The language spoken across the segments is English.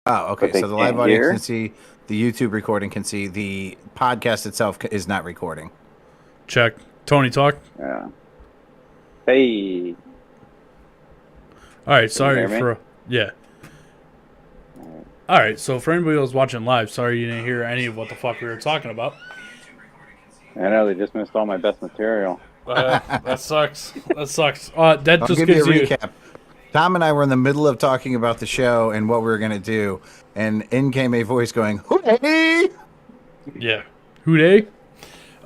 Oh, okay. but they So the live can't audience can hear. see, the YouTube recording can see, the podcast itself is not recording. Check. Tony, talk. Yeah. Hey, All right. can you Sorry hear me? for yeah. All right. All right. So for anybody who was watching live, sorry you didn't hear any of what the fuck we were talking about. I know they just missed all my best material. That sucks. That sucks. That I'll just give you a gives you. recap. Tom and I were in the middle of talking about the show and what we were going to do, and in came a voice going, "Hooray!" Yeah. Who they?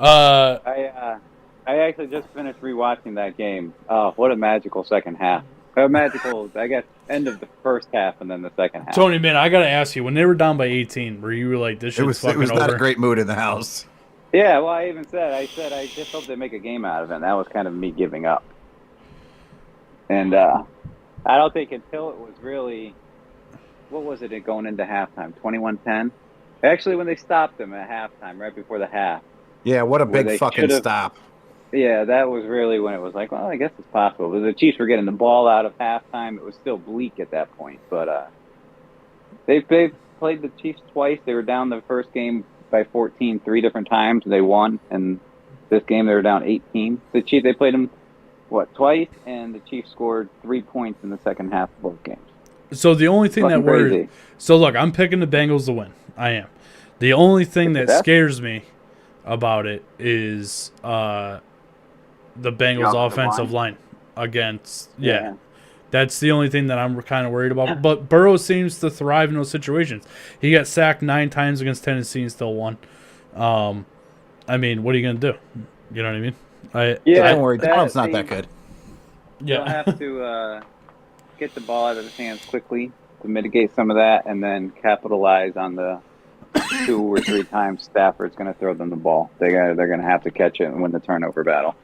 I actually just finished rewatching that game. Oh, what a magical second half! A magical, I guess, end of the first half and then the second half. Tony, man, I gotta ask you. When they were down by 18, were you like, "This It shit's was fucking not a over"? great mood in the house. Yeah, well, I said I just hope they make a game out of it. And that was kind of me giving up. And I don't think until it was really, what was it going into halftime? 21-10? Actually, when they stopped them at halftime, right before the half. Yeah, what a Where big they fucking should've- stop. Yeah, that was really when it was like, well, I guess it's possible. But the Chiefs were getting the ball out of halftime. It was still bleak at that point. But they've played the Chiefs twice. They were down the first game by 14 three different times. They won. And this game they were down 18. The Chiefs, they played them, twice? And the Chiefs scored 3 points in the second half of both games. So the only thing that Fucking worries. crazy. So look, I'm picking the Bengals to win. I am. The only thing that That's- scares me about it is the Bengals' offensive line against. Yeah. That's the only thing that I'm kind of worried about. But Burrow seems to thrive in those situations. He got sacked 9 times against Tennessee and still won. I mean, what are you going to do? You know what I mean? Don't worry, Donald's not that good. They'll have to get the ball out of his hands quickly to mitigate some of that, and then capitalize on the 2 or 3 times Stafford's going to throw them the ball. They're going to have to catch it and win the turnover battle.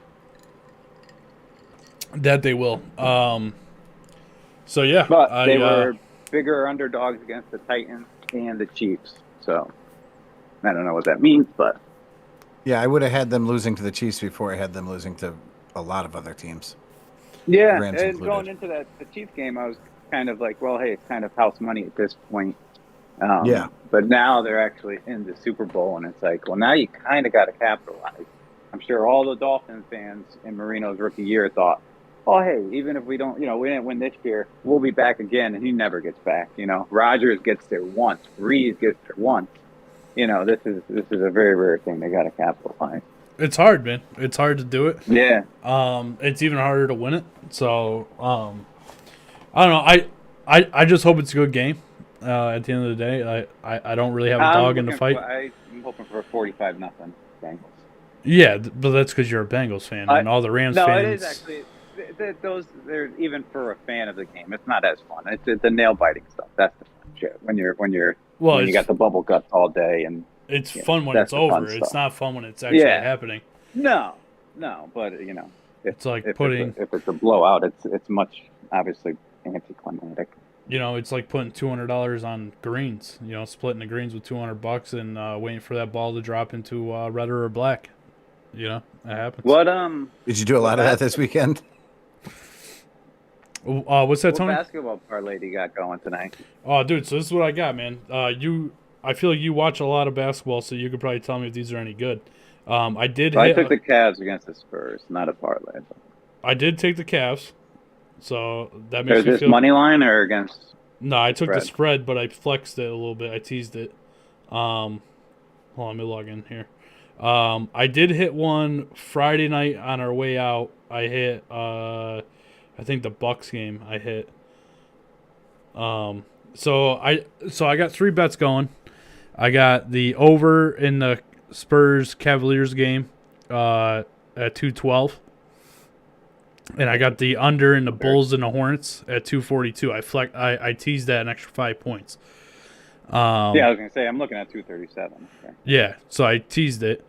That they will. So yeah, But they were bigger underdogs against the Titans and the Chiefs. So I don't know what that means, but Yeah, I would have had them losing to the Chiefs before I had them losing to a lot of other teams. yeah. Rams And included. going into the Chiefs game, I was kind of like, well, hey, it's kind of house money at this point. Yeah. But now they're actually in the Super Bowl, and it's like, well, now you kind of got to capitalize. I'm sure all the Dolphins fans in Marino's rookie year thought, oh, hey, even if we don't, we didn't win this year, we'll be back again, and he never gets back. Rodgers gets there once, Breeze gets there once. This is a very rare thing. They got to capitalize. It's hard, man. It's hard to do it. Yeah. It's even harder to win it. So, I don't know. I just hope it's a good game. At the end of the day, I don't really have a dog in the fight. I'm hoping for a 45-0 Bengals. Yeah, but that's because you're a Bengals fan, and all the Rams No, fans. it is actually. They're even for a fan of the game. It's not as fun. It's the nail biting stuff. That's the fun shit. When you got the bubble guts all day, and it's fun when that's it's the fun over. stuff. It's not fun when it's actually happening. No, but It's like if putting. if it's a blowout, it's much obviously anticlimactic. It's like putting $200 on greens. Splitting the greens with $200 and waiting for that ball to drop into red or black. That happens. What Did you do a lot of that this weekend? What's that, what Tony? basketball parlay do you got going tonight? Oh, dude, so this is what I got, man. I feel like you watch a lot of basketball, so you could probably tell me if these are any good. I did. I took the Cavs against the Spurs, not a parlay. I did take the Cavs, so that makes Is me this feel. money line or against? No, I took the spread? spread, but I flexed it a little bit. I teased it. Hold on, let me log in here. I did hit one Friday night on our way out. I hit. I think the Bucks game. I hit. So I got 3 bets going. I got the over in the Spurs Cavaliers game, at 212. And I got the under in the Bulls and the Hornets at 242. I teased that an extra 5 points. Yeah, I was gonna say I'm looking at 237. Okay. Yeah, so I teased it.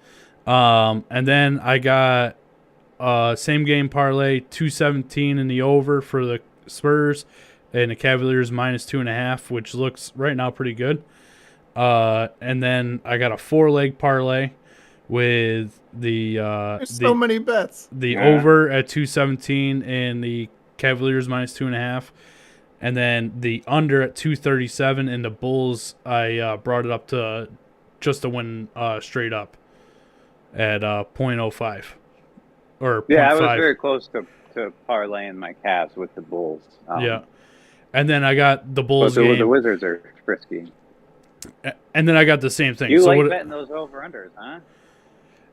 And then I got same game parlay 217 in the over for the Spurs and the Cavaliers minus 2.5, which looks right now pretty good. And then I got a 4-leg parlay with the There's so many bets. the over at 217 and the Cavaliers minus 2.5, And then the under at 237, and the Bulls, I brought it up to just to win straight up at .05 or Yeah, I was 0.5. very close to parlaying my Cavs with the Bulls. Yeah, and then I got the But Bulls the game, Wizards are frisky. and then I got the same thing. You so like betting those over-unders, huh?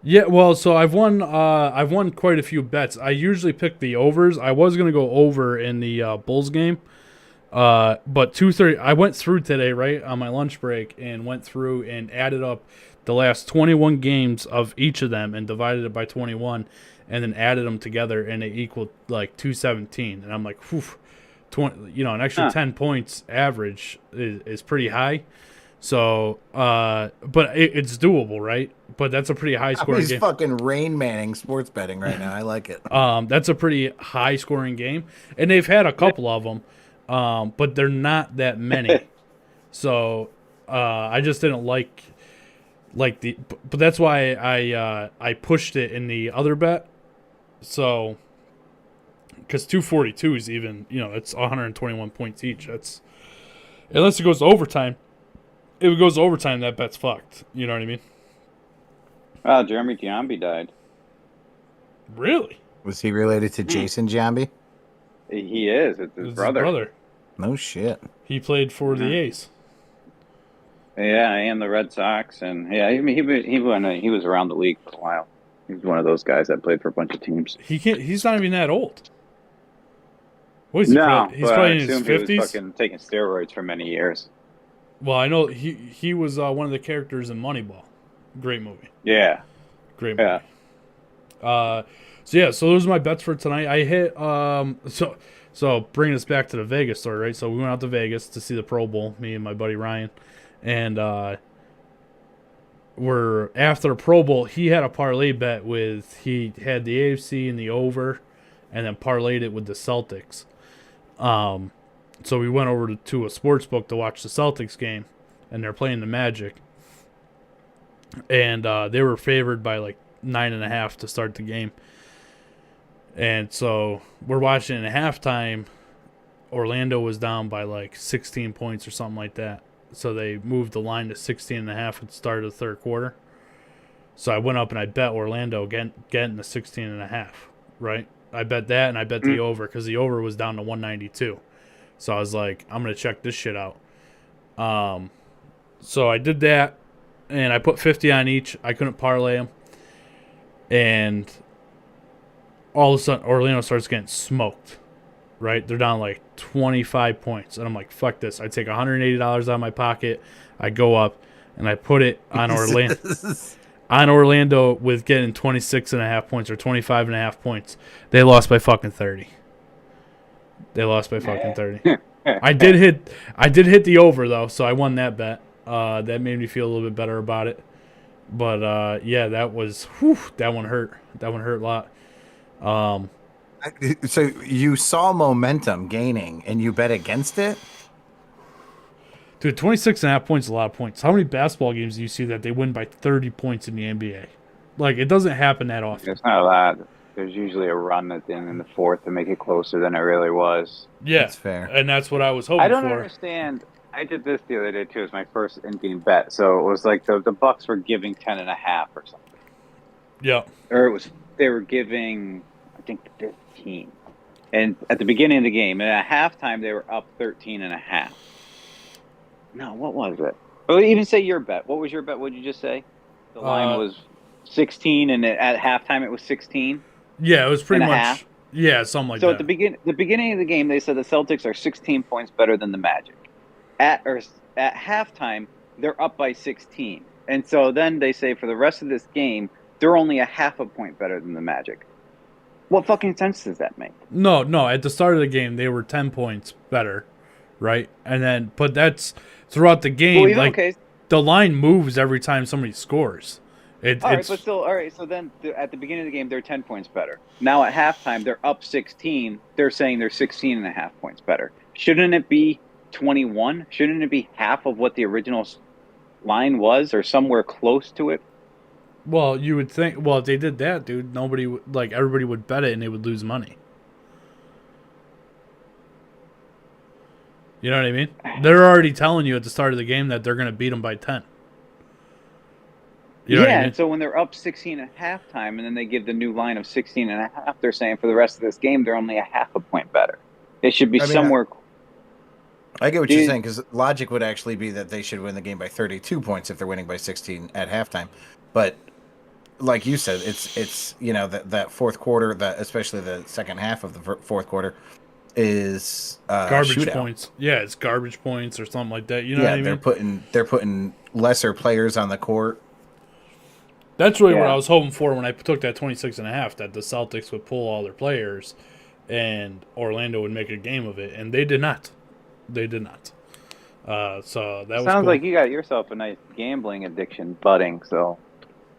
Yeah, well, so I've won quite a few bets. I usually pick the overs. I was gonna go over in the Bulls game, but 2:30. I went through today right on my lunch break and went through and added up the last 21 games of each of them and divided it by 21, and then added them together, and it equaled like 217. And I'm like, whew, 20, an extra 10 points average is pretty high. So, but it's doable, right? But that's a pretty high scoring He's game. fucking Rain Manning sports betting right now. I like it. That's a pretty high scoring game, and they've had a couple of them, but they're not that many. So, I just didn't like but that's why I pushed it in the other bet. So, because 242 is even, it's 121 points each. That's unless it goes to overtime. If it goes to overtime, that bet's fucked. You know what I mean? Wow, Jeremy Giambi died. Really? Was he related to Jason Giambi? He is. It's his It's brother. No shit. He played for the A's. Yeah, and the Red Sox, and yeah, I mean, he was around the league for a while. He was one of those guys that played for a bunch of teams. He's not even that old. What is he? No, He's but probably I in his assume he was 50s. fucking taking steroids for many years. Well, I know he was one of the characters in Moneyball. Great movie. Yeah. Great movie. Yeah. So those are my bets for tonight. I hit so bringing us back to the Vegas story, right? So we went out to Vegas to see the Pro Bowl, me and my buddy Ryan, and we're after the Pro Bowl. He had a parlay bet he had the AFC and the over, and then parlayed it with the Celtics. So we went over to a sports book to watch the Celtics game, and they're playing the Magic. And they were favored by like 9.5 to start the game. And so we're watching at halftime. Orlando was down by like 16 points or something like that. So they moved the line to 16.5 at the start of the third quarter. So I went up and I bet Orlando getting the 16.5, right? I bet that, and I bet the over because the over was down to 192. So I was like, I'm going to check this shit out. So I did that, and I put 50 on each. I couldn't parlay them. And all of a sudden, Orlando starts getting smoked, right? They're down like 25 points. And I'm like, fuck this. I take $180 out of my pocket. I go up, and I put it on Orlando. On Orlando with getting 26.5 points or 25.5 points. They lost by fucking 30. They lost by fucking 30. I did hit the over though, so I won that bet. That made me feel a little bit better about it. But yeah, that one hurt. That one hurt a lot. So you saw momentum gaining and you bet against it? Dude, 26.5 points is a lot of points. How many basketball games do you see that they win by 30 points in the NBA? Like, it doesn't happen that often. It's not a lot. There's usually a run at the end in the fourth to make it closer than it really was. Yeah, that's fair. And that's what I was hoping for. I don't understand. I did this the other day too. It was my first in-game bet. So it was like the Bucks were giving 10.5 or something. Yeah. Or they were giving, I think, 15. And at the beginning of the game, and at halftime they were up 13.5. No, what was it? Oh, even say your bet. What was your bet? What did you just say? The line was 16, and at halftime it was 16. Yeah, it was pretty much. Half. Yeah, something like that. So at the beginning of the game, they said the Celtics are 16 points better than the Magic. At halftime, they're up by 16, and so then they say for the rest of this game, they're only a half a point better than the Magic. What fucking sense does that make? No. At the start of the game, they were 10 points better, right? And then, but that's throughout the game. Well, okay. The line moves every time somebody scores. All right. So then at the beginning of the game, they're 10 points better. Now at halftime, they're up 16. They're saying they're 16.5 points better. Shouldn't it be 21? Shouldn't it be half of what the original line was, or somewhere close to it? Well, you would think. Well, if they did that, dude, everybody would bet it and they would lose money. You know what I mean? They're already telling you at the start of the game that they're going to beat them by 10. You know what I mean? And so when they're up 16 at halftime, and then they give the new line of 16 and a half, they're saying for the rest of this game they're only a half a point better. It should be somewhere. I get what you're saying, because logic would actually be that they should win the game by 32 points if they're winning by 16 at halftime. But like you said, it's that fourth quarter, that especially the second half of the fourth quarter, is garbage shootout. Points. Yeah, it's garbage points or something like that. You know what I mean? They're putting lesser players on the court. That's really what I was hoping for when I took that 26.5, that the Celtics would pull all their players and Orlando would make a game of it, and they did not. They did not. So that sounds cool. like you got yourself a nice gambling addiction budding. So,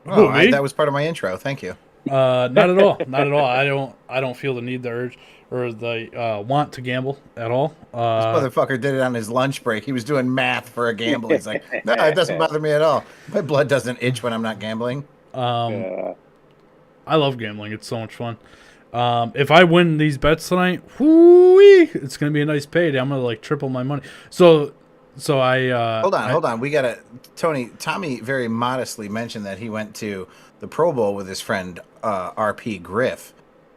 that was part of my intro. Thank you. Not at all. Not at all. I don't feel the need, the urge, or the want to gamble at all. This motherfucker did it on his lunch break. He was doing math for a gamble. He's like, no, it doesn't bother me at all. My blood doesn't itch when I'm not gambling. I love gambling. It's so much fun. If I win these bets tonight, it's gonna be a nice payday. I'm gonna triple my money. So I hold on. We gotta Tommy very modestly mentioned that he went to the Pro Bowl with his friend RPGriff.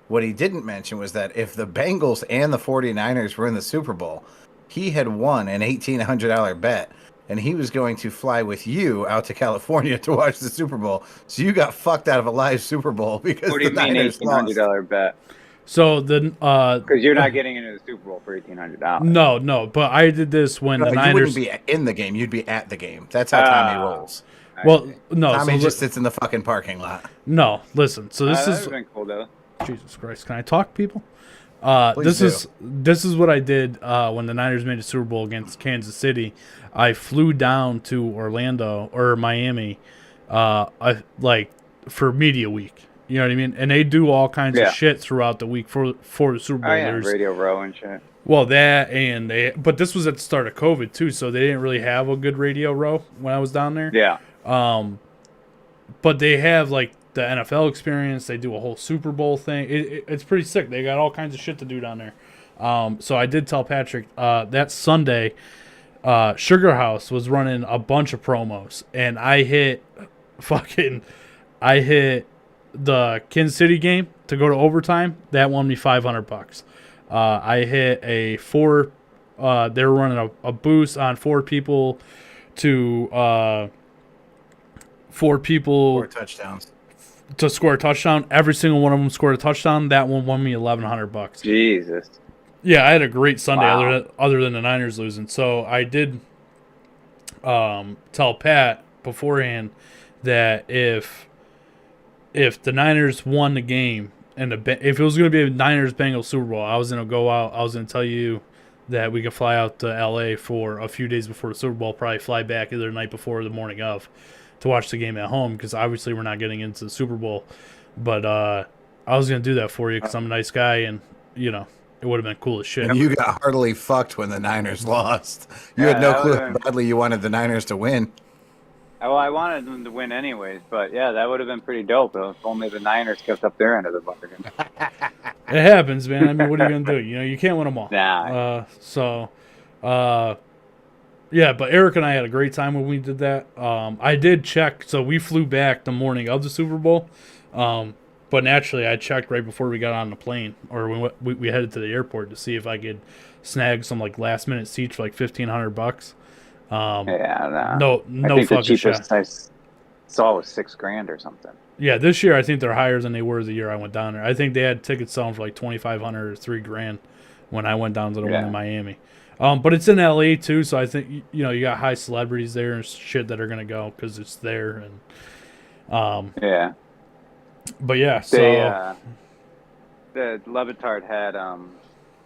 What he didn't mention was that if the Bengals and the 49ers were in the Super Bowl, he had won an $1,800 bet, and he was going to fly with you out to California to watch the Super Bowl. So you got fucked out of a live Super Bowl because what do you mean $1,800 bet? So the because you're not getting into the Super Bowl for $1,800. No, but I did this when the Niners. You wouldn't be in the game; you'd be at the game. That's how Tommy rolls. Well, no, Tommy just sits in the fucking parking lot. No, listen. So this is been cool though. Jesus Christ! Can I talk, people? This is what I did when the Niners made a Super Bowl against Kansas City. I flew down to Orlando or Miami, for media week. You know what I mean? And they do all kinds of shit throughout the week for the Super Bowl. There's Radio Row and shit. Well, but this was at the start of COVID too, so they didn't really have a good Radio Row when I was down there. Yeah. But they have the NFL experience. They do a whole Super Bowl thing. It's pretty sick. They got all kinds of shit to do down there. So I did tell Patrick that Sunday, Sugar House was running a bunch of promos, and I hit the Kansas City game to go to overtime. That won me $500. I hit a four. They were running a boost on four people to 4 touchdowns to score a touchdown. Every single one of them scored a touchdown. That one won me $1,100. Jesus. Yeah, I had a great Sunday other than the Niners losing. So I did tell Pat beforehand that if the Niners won the game and if it was going to be a Niners-Bengals Super Bowl, I was going to go out. I was going to tell you that we could fly out to L.A. for a few days before the Super Bowl, probably fly back either the night before or the morning of to watch the game at home, because obviously we're not getting into the Super Bowl. But I was going to do that for you because I'm a nice guy, and, it would have been cool as shit. And you got heartily fucked when the Niners lost. You had no clue how badly you wanted the Niners to win. Well, I wanted them to win anyways, but yeah, that would have been pretty dope though, if only the Niners kept up their end of the bargain. It happens, man. I mean, what are you going to do? You can't win them all. Nah. Yeah, but Eric and I had a great time when we did that. I did check, so we flew back the morning of the Super Bowl. But naturally, I checked right before we got on the plane, or we headed to the airport to see if I could snag some last minute seats for $1,500. No I think fucking the cheapest shot. I saw was $6,000 or something. Yeah, this year I think they're higher than they were the year I went down there. I think they had tickets selling for $2,500 or $3,000 when I went down to the one in Miami. But it's in LA too, so I think you got high celebrities there and shit that are gonna go because it's there. And but yeah, so the Levitard had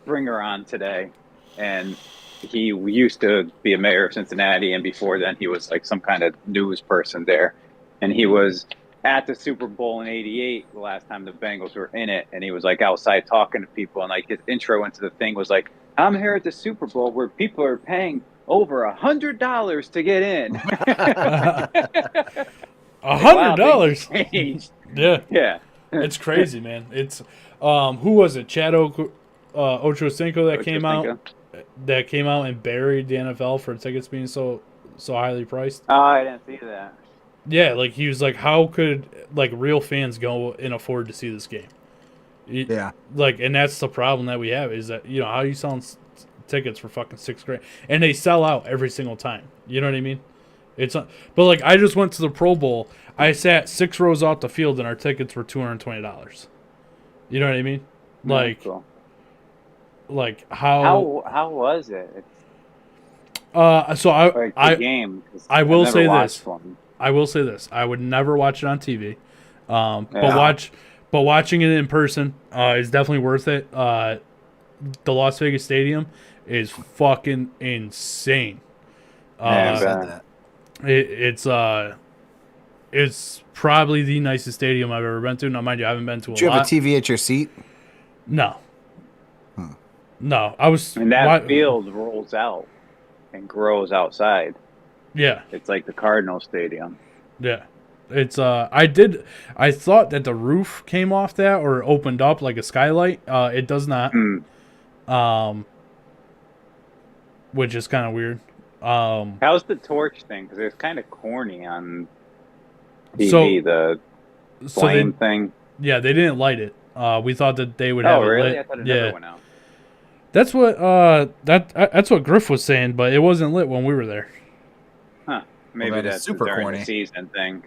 Springer on today, and he used to be a mayor of Cincinnati, and before then he was some kind of news person there, and he was at the Super Bowl in '88 the last time the Bengals were in it, and he was outside talking to people, and his intro into the thing was I'm here at the Super Bowl where people are paying over $100 to get in. $100? Yeah. It's crazy, man. It's who was it? Chad Ochocinco that came out. that came out and buried the NFL for tickets being so highly priced? Oh, I didn't see that. Yeah, like he was like, how could like real fans go and afford to see this game? Yeah. Like, and that's the problem that we have is that, you know, how are you selling tickets for fucking $6,000 and they sell out every single time? You know what I mean? It's not, but like I just went to the Pro Bowl. I sat 6 rows off the field and our tickets were $220. You know what I mean? Like, cool. Like how was it? So The game. I will say this. I will say this. I would never watch it on TV. But watching it in person is definitely worth it. The Las Vegas Stadium is fucking insane. It's probably the nicest stadium I've ever been to. Now, mind you, I haven't been to a lot. Do you have a TV at your seat? No. No, And that field rolls out and grows outside. Yeah. It's like the Cardinal Stadium. Yeah. It's I thought that the roof came off that or opened up like a skylight. It does not. Which is kind of weird. How's the torch thing? Because it's kind of corny on TV, the flame thing. Yeah, they didn't light it. We thought that they would have it really? lit. I thought it never went out. That's what that's what Griff was saying, but it wasn't lit when we were there. Huh. Maybe that's super during corny. The season thing.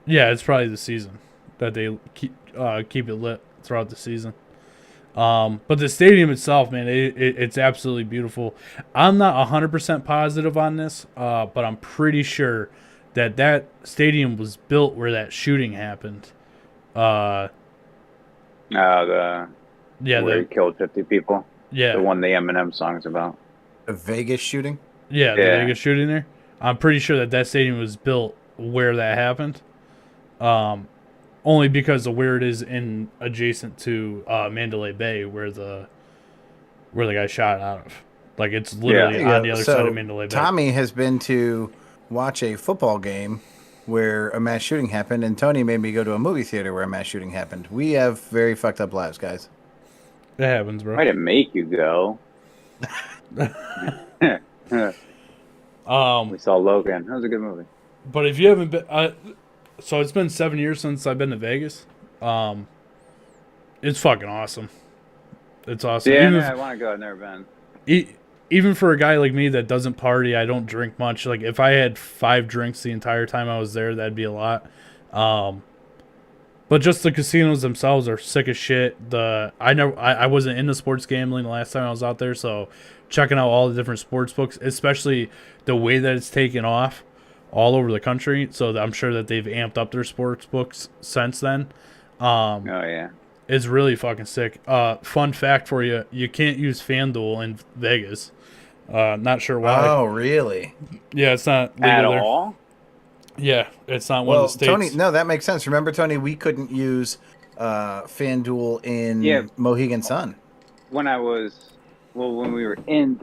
Yeah, it's probably the season that they keep it lit throughout the season. But the stadium itself, man, it's absolutely beautiful. I'm not 100% positive on this, but I'm pretty sure that stadium was built where that shooting happened. Where he killed 50 people. Yeah. The one the Eminem song's about. The Vegas shooting? Yeah, the Vegas shooting there. I'm pretty sure that stadium was built where that happened. Only because of where it is adjacent to Mandalay Bay, where the guy shot out of. Like, it's literally on the other side of Mandalay Bay. Tommy has been to watch a football game where a mass shooting happened, and Tony made me go to a movie theater where a mass shooting happened. We have very fucked up lives, guys. It happens, bro. Why did it make you go? We saw Logan. That was a good movie. But if you haven't been... so it's been 7 years since I've been to Vegas. It's fucking awesome. It's awesome. Yeah, I want to go. I've never been. Even for a guy like me that doesn't party, I don't drink much. Like, if I had 5 drinks the entire time I was there, that'd be a lot. But just the casinos themselves are sick as shit. I wasn't into sports gambling the last time I was out there, so checking out all the different sports books, especially the way that it's taken off all over the country. So I'm sure that they've amped up their sports books since then. It's really fucking sick. Fun fact for you: you can't use FanDuel in Vegas. Not sure why. Oh, really? Yeah, it's not legal at there. all. Yeah, it's not one of the states. Tony, no, that makes sense. Remember, Tony, we couldn't use FanDuel in Mohegan Sun. When we were in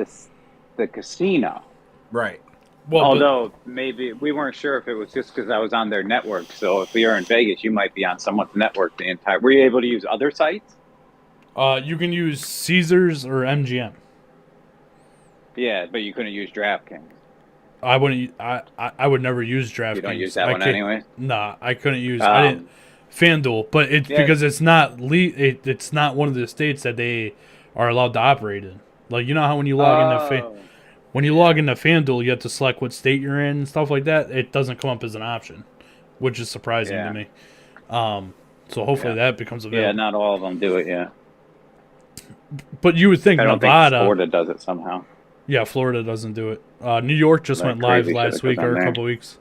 the casino. Right. Well, although maybe we weren't sure if it was just because I was on their network. So if you're in Vegas, you might be on someone's network the entire. Were you able to use other sites? You can use Caesars or MGM. Yeah, but you couldn't use DraftKings. I wouldn't. I would never use DraftKings. You don't use that one anyway. Nah, I couldn't use. I didn't FanDuel, but it's because it's not it's not one of the states that they are allowed to operate in. Like, you know how when you log into FanDuel, you have to select what state you're in and stuff like that. It doesn't come up as an option, which is surprising to me. So hopefully that becomes available. Yeah, not all of them do it. Yeah. But you would think Nevada, think Florida does it somehow. Yeah, Florida doesn't do it. New York just went live last week or a couple weeks.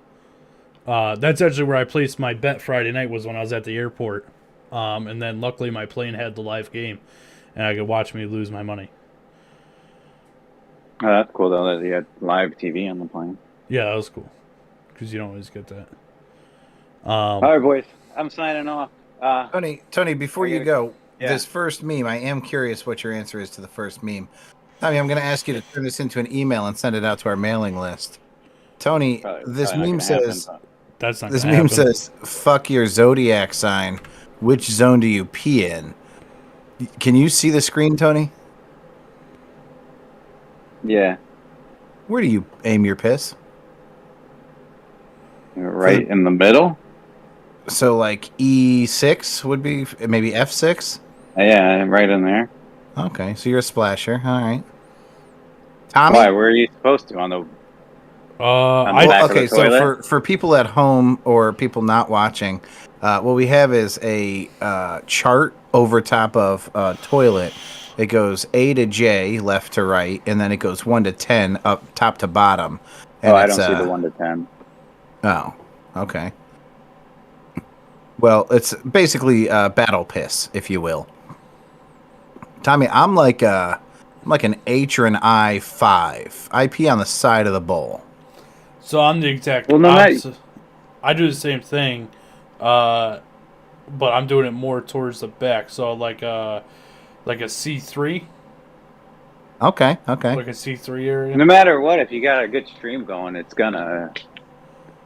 That's actually where I placed my bet Friday night, was when I was at the airport. And then luckily my plane had the live game, and I could watch me lose my money. Oh, that's cool, though, that you had live TV on the plane. Yeah, that was cool, because you don't always get that. All right, boys. I'm signing off. Tony, before you go, this first meme, I am curious what your answer is to the first meme. Tommy, I'm going to ask you to turn this into an email and send it out to our mailing list. Tony, this meme says, fuck your zodiac sign. Which zone do you pee in? Can you see the screen, Tony? Yeah, Where do you aim your piss? right in the middle. So like E6 would be maybe F6. Yeah, right in there. Okay, so you're a splasher. All right, Tommy. Why? Where are you supposed to? On the I Well, back of the okay, so toilet? for people at home or people not watching, what we have is a chart over top of a toilet. It goes A to J, left to right, and then it goes 1 to 10 up top to bottom. Oh, And I it's don't see the 1 to 10. oh, okay. Well, it's basically battle piss, if you will. Tommy, I'm like an H or an I5. I pee on the side of the bowl. So I'm the exact Well, no matter. opposite. I do the same thing, but I'm doing it more towards the back. So like a C3, Okay. like a C3 area. No matter what, if you got a good stream going, it's gonna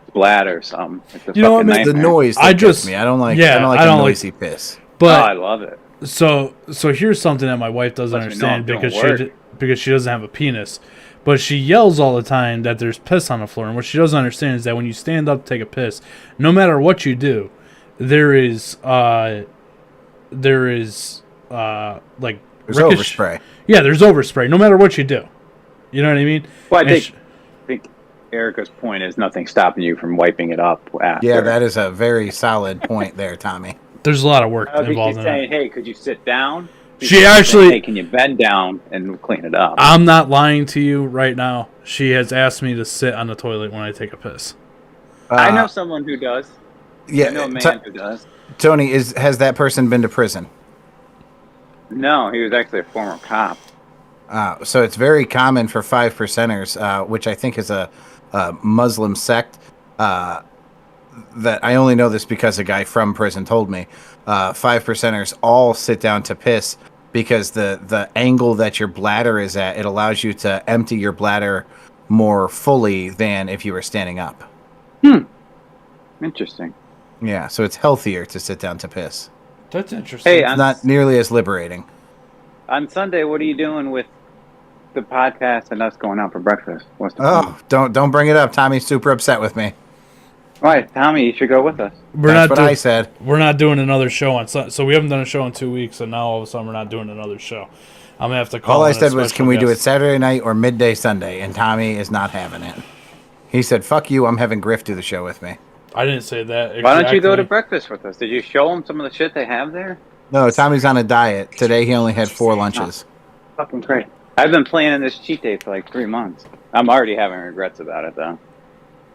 splatter something. It's a You know what, fucking man? The nightmare. noise that I gets just me. I don't like yeah, a noisy piss. Oh, But I love it. so here's something that my wife doesn't Lets me know I'm understand doing because she doesn't have a penis, but she yells all the time that there's piss on the floor. And what she doesn't understand is that when you stand up to take a piss, no matter what you do, there is like There's overspray. Yeah, there's overspray. No matter what you do, you know what I mean. Well, And I think Erica's point is nothing stopping you from wiping it up after. Yeah, that is a very solid point there, Tommy. there's a lot of work I don't think involved she's in saying, that. "Hey, could you sit down?" She actually- "Hey, can you bend down and clean it up?" I'm not lying to you right now. She has asked me to sit on the toilet when I take a piss. I know someone who does. Yeah, I know a man who does. Tony, has that person been to prison? No, he was actually a former cop. So it's very common for 5%ers, which I think is a Muslim sect. That I only know this because a guy from prison told me. 5%ers all sit down to piss because the angle that your bladder is at, it allows you to empty your bladder more fully than if you were standing up. Interesting. Yeah, so it's healthier to sit down to piss. That's interesting. Hey, It's not nearly as liberating. on Sunday, what are you doing with the podcast and us going out for breakfast? What's the Oh, don't bring it up. Tommy's super upset with me. Right, Tommy, you should go with us. That's what I said. We're not doing another show on Sunday. So we haven't done a show in 2 weeks, and now all of a sudden we're not doing another show. I'm gonna have to call. All I in a said was, special can we do it guest. Saturday night or midday Sunday? And Tommy is not having it. He said, fuck you, I'm having Griff do the show with me. I didn't say that. Exactly. Why don't you go to breakfast with us? Did you show them some of the shit they have there? No, Tommy's on a diet. Today he only had 4 lunches. Fucking great. I've been planning this cheat day for like 3 months. I'm already having regrets about it, though.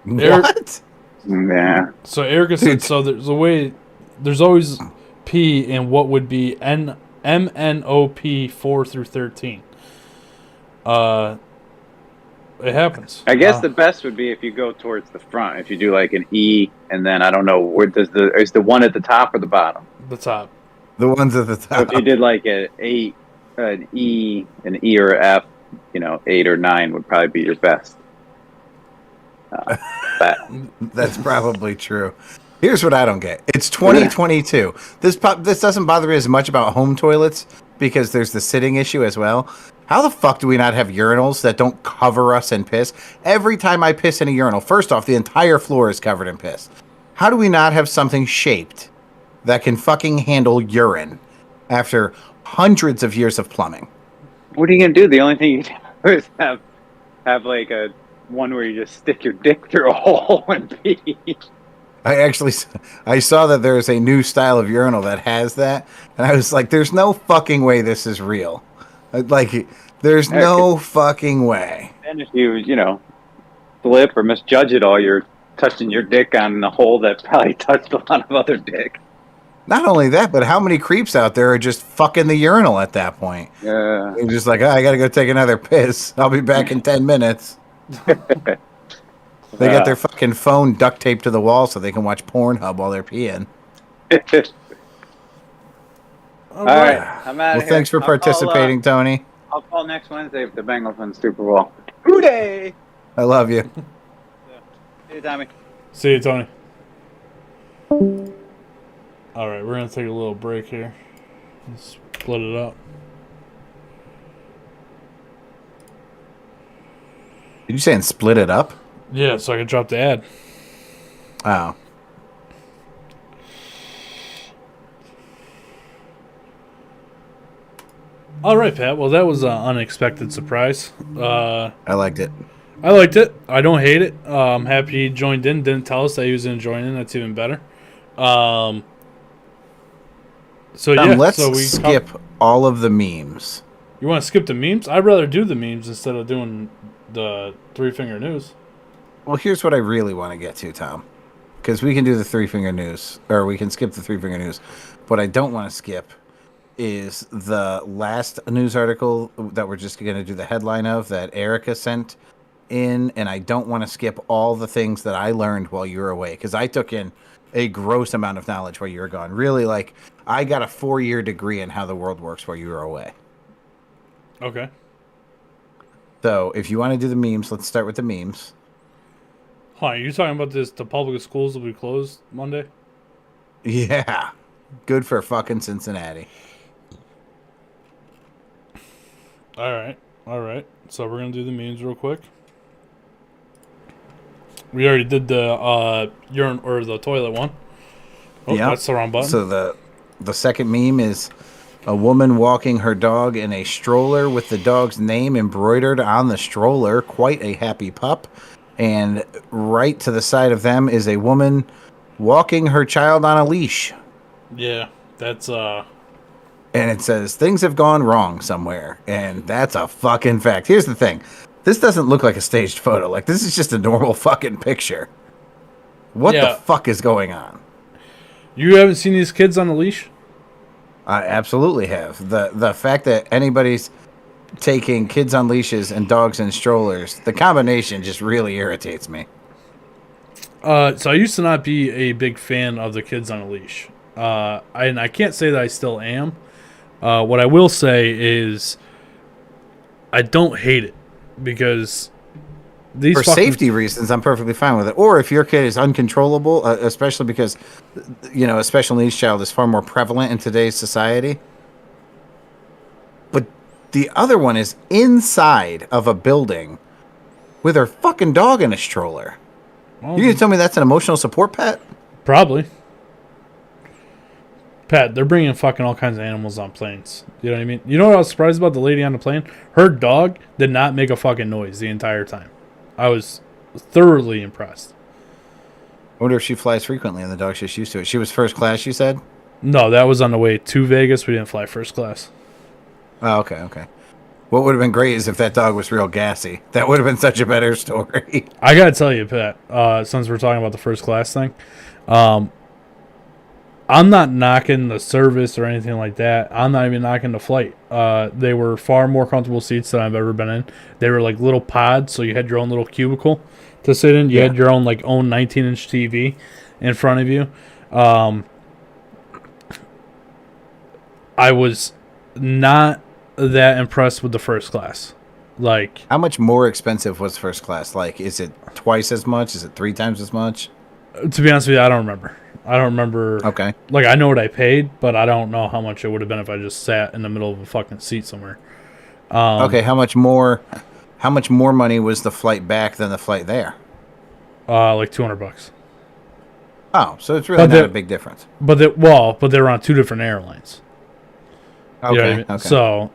What? Yeah. So Erica said, so there's a way. There's always P in what would be MNOP 4 through 13. It happens. I guess the best would be if you go towards the front. If you do like an E, and then I don't know where is the one at the top or the bottom. The top. The ones at the So top. if you did like an E, an E or F, 8 or 9 would probably be your best. That's probably true. Here's what I don't get. It's 2022. This doesn't bother me as much about home toilets because there's the sitting issue as well. How the fuck do we not have urinals that don't cover us in piss? Every time I piss in a urinal, first off, the entire floor is covered in piss. How do we not have something shaped that can fucking handle urine after hundreds of years of plumbing? What are you gonna do? The only thing you can do is have like a one where you just stick your dick through a hole and pee. I saw that there's a new style of urinal that has that, and I was like, there's no fucking way this is real. Like, there's no fucking way. And if you slip or misjudge it all, you're touching your dick on the hole that probably touched a lot of other dick. Not only that, but how many creeps out there are just fucking the urinal at that point? Yeah. They're just like, I gotta go take another piss. I'll be back in 10 minutes. They got their fucking phone duct taped to the wall so they can watch Pornhub while they're peeing. All right, I'm out of Well, here. thanks for participating, Tony. I'll call next Wednesday if the Bengals win the Super Bowl. Hooday! I love you. Hey, Tommy. See you, Tony. All right, we're gonna take a little break here. Let's split it up. you saying split it up? Yeah, so I could drop the ad. Oh. All right, Pat. Well, that was an unexpected surprise. I liked it. I liked it. I don't hate it. I'm happy he joined in. Didn't tell us that he was going to join in. That's even better. Let's skip all of the memes. You want to skip the memes? I'd rather do the memes instead of doing the three-finger news. Well, here's what I really want to get to, Tom. Because we can do the three-finger news, or we can skip the three-finger news. What I don't want to skip is the last news article that we're just going to do the headline of that Erica sent in, and I don't want to skip all the things that I learned while you were away, because I took in a gross amount of knowledge while you were gone. Really, like, I got a 4-year degree in how the world works while you were away. Okay. So, if you want to do the memes, let's start with the memes. Hold on, are you talking about this? The public schools will be closed Monday? Yeah. Good for fucking Cincinnati. All right. So we're gonna do the memes real quick. We already did the urine or the toilet one. Oh, yep. That's the wrong button. So the second meme is a woman walking her dog in a stroller with the dog's name embroidered on the stroller. Quite a happy pup. And right to the side of them is a woman walking her child on a leash. Yeah, that's And it says, things have gone wrong somewhere. And that's a fucking fact. Here's the thing. This doesn't look like a staged photo. Like, this is just a normal fucking picture. What the fuck is going on? You haven't seen these kids on a leash? I absolutely have. The fact that anybody's taking kids on leashes and dogs in strollers, the combination just really irritates me. So I used to not be a big fan of the kids on a leash. And I can't say that I still am. What I will say is I don't hate it because these for safety reasons, I'm perfectly fine with it. Or if your kid is uncontrollable, especially because, you know, a special needs child is far more prevalent in today's society. But the other one is inside of a building with her fucking dog in a stroller. You gonna tell me that's an emotional support pet? Probably. Pat, they're bringing fucking all kinds of animals on planes. You know what I mean? You know what I was surprised about the lady on the plane? Her dog did not make a fucking noise the entire time. I was thoroughly impressed. I wonder if she flies frequently and the dog's just used to it. She was first class, you said? No, that was on the way to Vegas. We didn't fly first class. Oh, okay. What would have been great is if that dog was real gassy. That would have been such a better story. I gotta tell you, Pat, since we're talking about the first class thing, I'm not knocking the service or anything like that. I'm not even knocking the flight. They were far more comfortable seats than I've ever been in. They were like little pods, so you had your own little cubicle to sit in. You had your own own 19-inch TV in front of you. I was not that impressed with the first class. Like, how much more expensive was first class? Like, is it twice as much? Is it 3 times as much? To be honest with you, I don't remember. Okay. Like, I know what I paid, but I don't know how much it would have been if I just sat in the middle of a fucking seat somewhere. Okay, how much more money was the flight back than the flight there? Like $200. Oh, so it's really not a big difference. But they were on 2 different airlines. Okay. You know what I mean? Okay. So,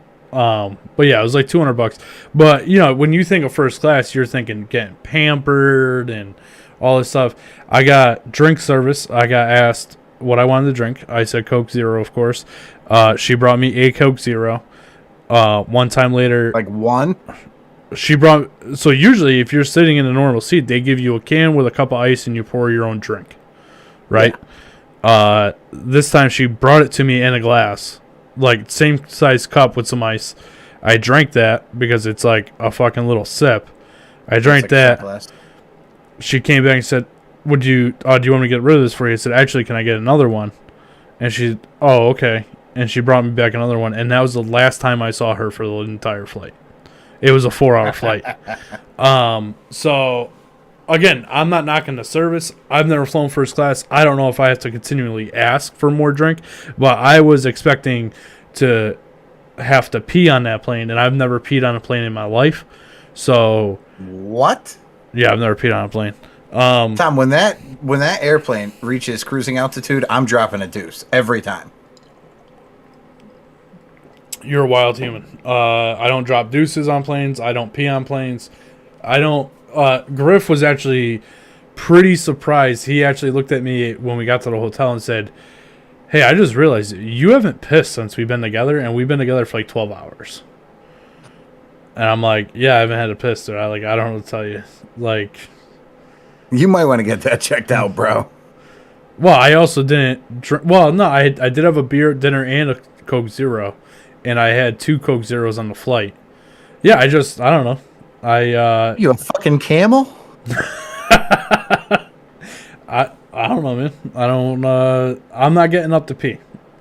but yeah, it was like $200. But you know, when you think of first class, you're thinking getting pampered and all this stuff. I got drink service. I got asked what I wanted to drink. I said Coke Zero, of course. She brought me a Coke Zero. One time later, like one. She brought. So usually, if you're sitting in a normal seat, they give you a can with a cup of ice and you pour your own drink, right? Yeah. This time she brought it to me in a glass. Like, same size cup with some ice. I drank that because it's like a fucking little sip. I drank that. She came back and said, do you want me to get rid of this for you? I said, actually, can I get another one? And she, okay. And she brought me back another one. And that was the last time I saw her for the entire flight. It was a 4-hour flight. So, again, I'm not knocking the service. I've never flown first class. I don't know if I have to continually ask for more drink, but I was expecting to have to pee on that plane, and I've never peed on a plane in my life. So What? Yeah, I've never peed on a plane. Tom, when that airplane reaches cruising altitude, I'm dropping a deuce every time. You're a wild human. I don't drop deuces on planes. I don't pee on planes. I don't. Griff was actually pretty surprised. He actually looked at me when we got to the hotel and said, "Hey, I just realized you haven't pissed since we've been together, and we've been together for like 12 hours." And I'm like, "Yeah, I haven't had a piss, dude. I don't know what to tell you. Like, You might want to get that checked out, bro. well, I also didn't drink. Well, no, I did have a beer at dinner and a Coke Zero, and I had 2 Coke Zeros on the flight. Yeah, I don't know. You a fucking camel? I don't know, man. I don't. I'm not getting up to pee.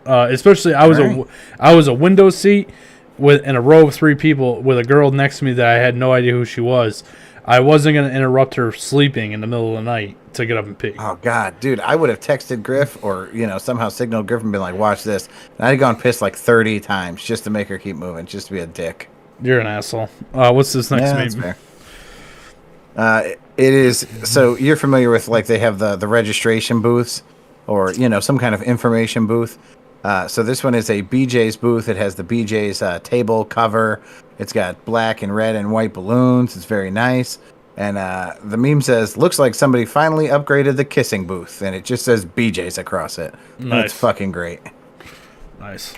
Especially, I was a window seat in a row of 3 people with a girl next to me that I had no idea who she was. I wasn't gonna interrupt her sleeping in the middle of the night to get up and pee. Oh God, dude! I would have texted Griff or somehow signaled Griff and been like, "Watch this." And I'd gone pissed like 30 times just to make her keep moving, just to be a dick. You're an asshole. What's this next That's meme? fair. It is. So you're familiar with like they have the registration booths or some kind of information booth. So this one is a BJ's booth. It has the BJ's table cover. It's got black and red and white balloons. It's very nice. And the meme says, "Looks like somebody finally upgraded the kissing booth," and it just says BJ's across it. Nice. That's fucking great. Nice.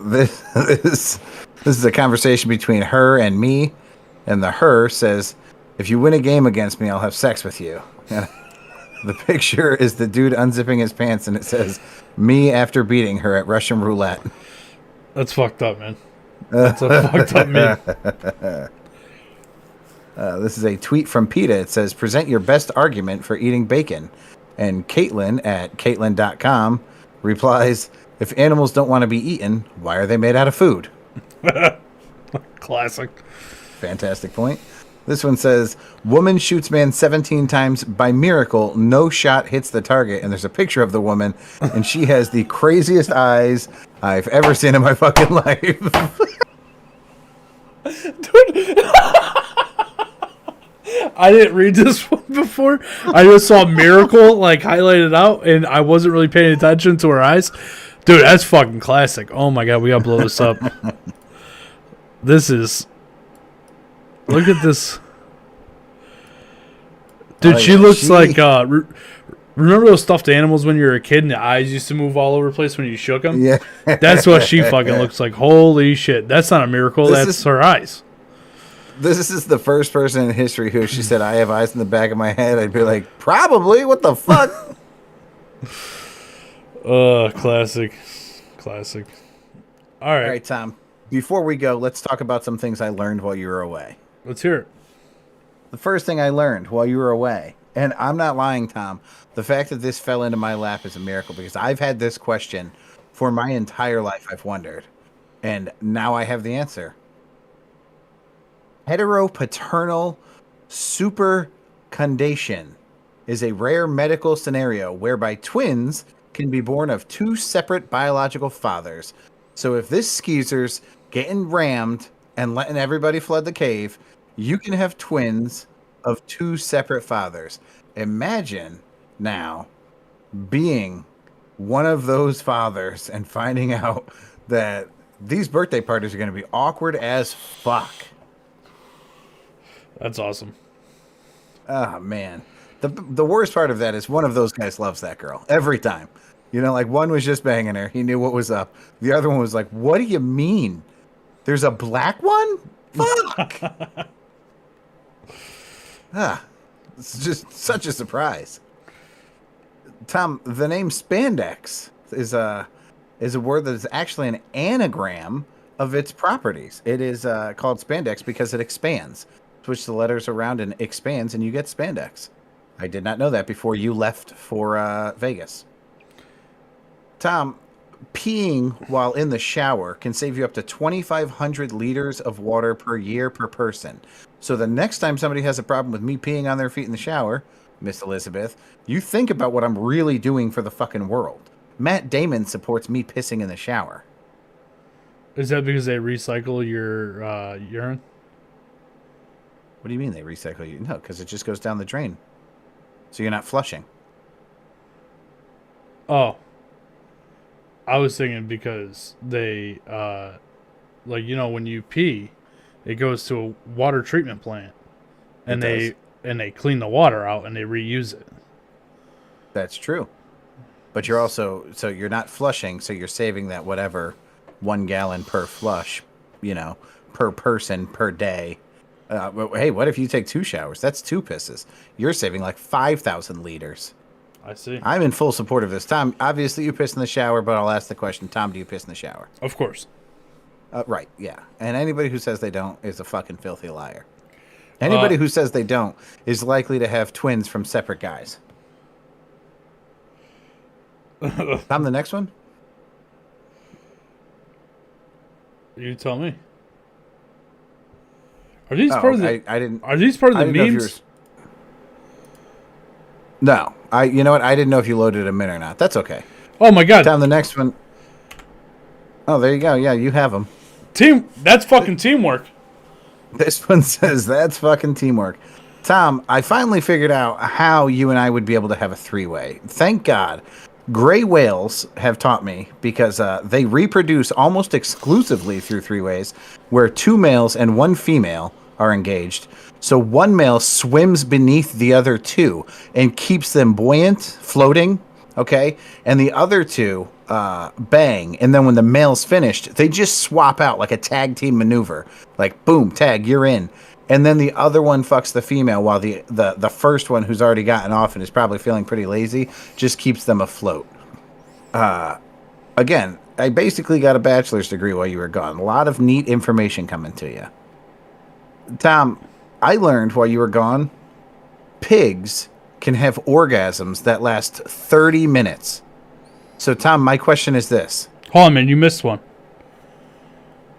This is a conversation between her and me, and the her says, "If you win a game against me, I'll have sex with you." And the picture is the dude unzipping his pants, and it says, "Me after beating her at Russian roulette." That's fucked up, man. That's a fucked up meme. This is a tweet from PETA. It says, "Present your best argument for eating bacon." And Caitlin at Caitlin.com replies, "If animals don't want to be eaten, why are they made out of food?" Classic. Fantastic point. This one says, "Woman shoots man 17 times. By miracle, no shot hits the target." And there's a picture of the woman, and she has the craziest eyes I've ever seen in my fucking life. Dude. I didn't read this one before. I just saw miracle like highlighted out, and I wasn't really paying attention to her eyes. Dude, that's fucking classic. Oh my god, we gotta blow this up. This is... Look at this. Dude, she looks like... remember those stuffed animals when you were a kid and the eyes used to move all over the place when you shook them? Yeah. That's what she fucking looks like. Holy shit. That's not a miracle. That's her eyes. This is the first person in history who, if she said, "I have eyes in the back of my head," I'd be like, "Probably. What the fuck?" Classic. Classic. All All right, Tom. Before we go, let's talk about some things I learned while you were away. Let's hear it. The first thing I learned while you were away, and I'm not lying, Tom, the fact that this fell into my lap is a miracle because I've had this question for my entire life. I've wondered, and now I have the answer. Heteropaternal supercondation is a rare medical scenario whereby twins can be born of 2 separate biological fathers. So if this skeezer's getting rammed and letting everybody flood the cave, you can have twins of 2 separate fathers. Imagine now being one of those fathers and finding out that these birthday parties are going to be awkward as fuck. That's awesome. Oh, man. The worst part of that is one of those guys loves that girl every time. Like one was just banging her. He knew what was up. The other one was like, "What do you mean? There's a black one? Fuck." It's just such a surprise. Tom, the name spandex is a word that is actually an anagram of its properties. It is called spandex because it expands. Switch the letters around and expands, and you get spandex. I did not know that before you left for Vegas. Tom, peeing while in the shower can save you up to 2,500 liters of water per year per person. So the next time somebody has a problem with me peeing on their feet in the shower, Miss Elizabeth, you think about what I'm really doing for the fucking world. Matt Damon supports me pissing in the shower. Is that because they recycle your urine? What do you mean they recycle you? No, because it just goes down the drain. So you're not flushing. Oh. I was thinking because they, like, you know, when you pee, it goes to a water treatment plant. And they clean the water out and they reuse it. That's true. But you're also, so you're not flushing, so you're saving that whatever 1 gallon per flush, you know, per person per day. Hey, what if you take 2 showers? That's 2 pisses. You're saving like 5,000 liters. I see. I'm in full support of this. Tom, obviously you piss in the shower, but I'll ask the question, Tom, do you piss in the shower? Of course. Right, yeah. And anybody who says they don't is a fucking filthy liar. Anybody who says they don't is likely to have twins from separate guys. Tom, the next one? You tell me. Are these part of the? I didn't. Are these part of the memes? No, you know what? I didn't know if you loaded them in or not. That's okay. Oh my god! Tom, the next one. Oh, there you go. Yeah, you have them. That's fucking teamwork. This one says that's fucking teamwork. Tom, I finally figured out how you and I would be able to have a 3-way. Thank God. Gray whales have taught me because they reproduce almost exclusively through 3-ways, where 2 males and 1 female are engaged. So 1 male swims beneath the other 2 and keeps them buoyant, floating, okay? And the other 2 bang, and then when the male's finished, they just swap out like a tag team maneuver. Like, boom, tag, you're in. And then the other one fucks the female while the first one, who's already gotten off and is probably feeling pretty lazy, just keeps them afloat. Again, I basically got a bachelor's degree while you were gone. A lot of neat information coming to you. Tom, I learned while you were gone, pigs can have orgasms that last 30 minutes. So, Tom, my question is this. Hold on, man, you missed one.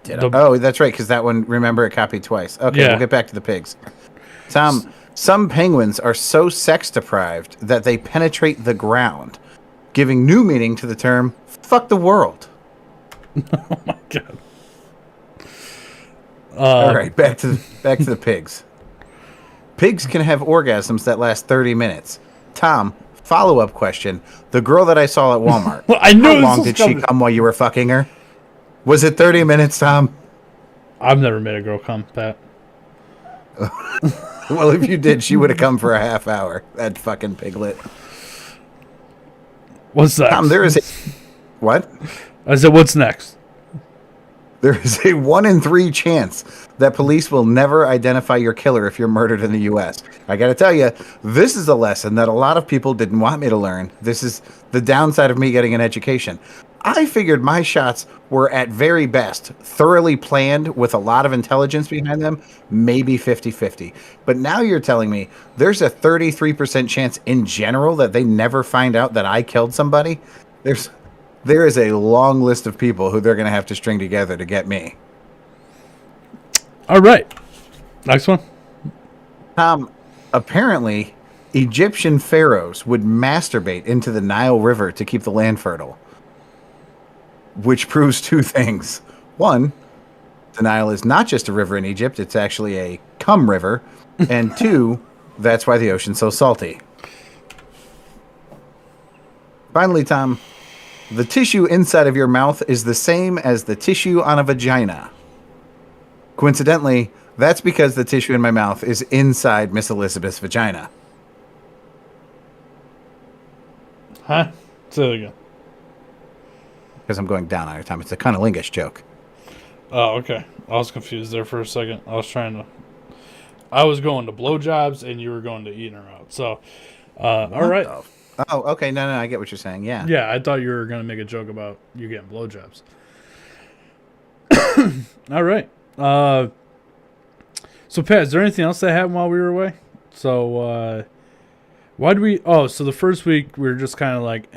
Oh, that's right, because that one, remember, it copied twice. Okay, yeah. We'll get back to the pigs. Tom, some penguins are so sex-deprived that they penetrate the ground, giving new meaning to the term, fuck the world. Oh, my God. All right, back to the pigs. Pigs can have orgasms that last 30 minutes. Tom, follow-up question. The girl that I saw at Walmart, I knew how long did she come while you were fucking her? Was it 30 minutes, Tom? I've never made a girl come, Pat. Well, if you did, she would have come for a half hour. That fucking piglet. What's next? Tom, there is a... What? I said, what's next? There is a 1 in 3 chance that police will never identify your killer if you're murdered in the U.S. I got to tell you, this is a lesson that a lot of people didn't want me to learn. This is the downside of me getting an education. I figured my shots were at very best thoroughly planned with a lot of intelligence behind them, maybe 50-50. But now you're telling me there's a 33% chance in general that they never find out that I killed somebody? There is a long list of people who they're going to have to string together to get me. All right. Next one. Tom, apparently Egyptian pharaohs would masturbate into the Nile River to keep the land fertile. Which proves 2 things. 1, the Nile is not just a river in Egypt, it's actually a cum river. And 2, that's why the ocean's so salty. Finally, Tom, the tissue inside of your mouth is the same as the tissue on a vagina. Coincidentally, that's because the tissue in my mouth is inside Miss Elizabeth's vagina. Huh? Say it again. Because I'm going down on your time. It's a cunnilingus joke. Oh, okay. I was confused there for a second. I was going to blowjobs and you were going to eating her out. So, all right. Oh, okay. No, I get what you're saying. Yeah. Yeah, I thought you were going to make a joke about you getting blowjobs. All right. So, Pat, is there anything else that happened while we were away? So, why did we... Oh, so the first week we were just kind of like,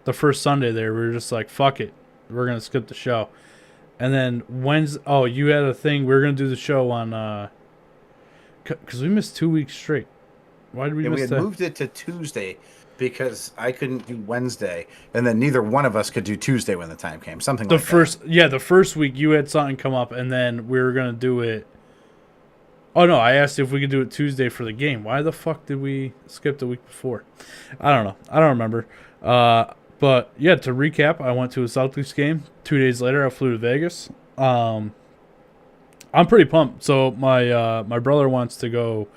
the first Sunday there, we were just like, fuck it. We're going to skip the show. And then Wednesday... Oh, you had a thing. We were going to do the show on... Because we missed 2 weeks straight. Why did we miss that? We had moved it to Tuesday because I couldn't do Wednesday. And then neither one of us could do Tuesday when the time came. Something like that. Yeah, the first week you had something come up. And then we were going to do it... Oh no, I asked if we could do it Tuesday for the game. Why the fuck did we skip the week before? I don't know. I don't remember. But yeah, to recap, I went to a Celtics game. 2 days later, I flew to Vegas. I'm pretty pumped. So my brother wants to go.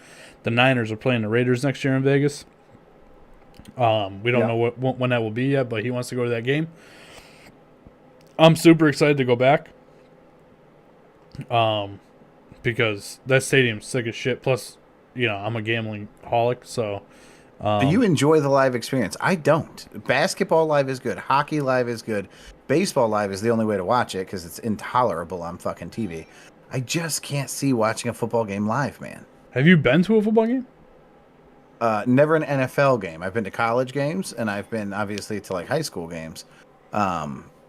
The Niners are playing the Raiders next year in Vegas. We don't know when that will be yet, but he wants to go to that game. I'm super excited to go back. Because that stadium's sick as shit. Plus, I'm a gambling holic, so. Do you enjoy the live experience? I don't. Basketball live is good. Hockey live is good. Baseball live is the only way to watch it because it's intolerable on fucking TV. I just can't see watching a football game live, man. Have you been to a football game? Never an NFL game. I've been to college games, and I've been obviously to like high school games.